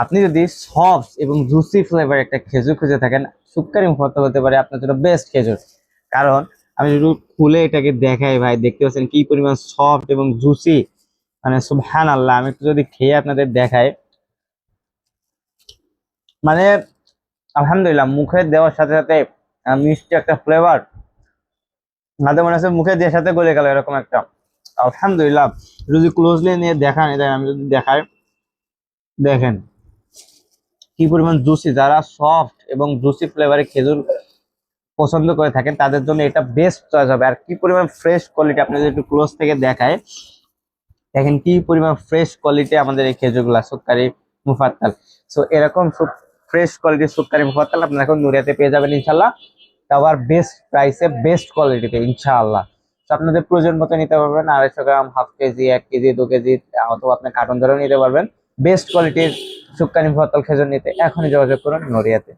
আপনি যদি সফট এবং জুসি ফ্লেভার একটা খেজুর খুঁজে থাকেন, সুক্কারি মুফাত্তাল হতে পারে আপনার জন্য বেস্ট খেজুর। কারণ আমি যদি খুলে এটাকে দেখাই ভাই, দেখতে পাচ্ছেন কি পরিমাণ সফট এবং জুসি, মানে সুবহানাল্লাহ। আমি একটু যদি খেয়ে আপনাদের দেখাই, মানে আলহামদুলিল্লাহ, মুখে দেওয়ার সাথে সাথে মিষ্টি একটা ফ্লেভার, মাঝে মনে হচ্ছে মুখে দেওয়ার সাথে গলে গেল এরকম একটা। আলহামদুলিল্লাহ। যদি ক্লোজলি নিয়ে দেখান, এটা আমি যদি দেখাই, দেখেন কি পরিমাণ জুসি। যারা সফট এবং জুসি ফ্লেভারের খেজুর পছন্দ করে থাকেন তাদের জন্য এটা বেস্ট চয়েস হবে। আর কি পরিমাণ ফ্রেশ কোয়ালিটি, আপনি যদি একটু ক্লোজ থেকে দেখায়, দেখেন কি পরিমাণ ফ্রেশ কোয়ালিটি আমাদের এই খেজুরগুলা সুক্কারি মুফাত্তাল। সো এরকম ফ্রেশ কোয়ালিটির সুক্কারি মুফাত্তাল আপনারা এখন নুরিয়াতে পেয়ে যাবেন ইনশাল্লাহ, তাও আর বেস্ট প্রাইসে বেস্ট কোয়ালিটিতে ইনশাআল্লাহ। তো আপনাদের প্রয়োজন মতো নিতে পারবেন, 250 গ্রাম, হাফ কেজি, 1 কেজি, 2 কেজি, অথবা আপনি কার্টন ধরেও নিতে পারবেন। বেস্ট কোয়ালিটির সুক্কানি মুফাত্তাল খেজুর নিতে এখনই যোগাযোগ করুন নড়িয়াতে।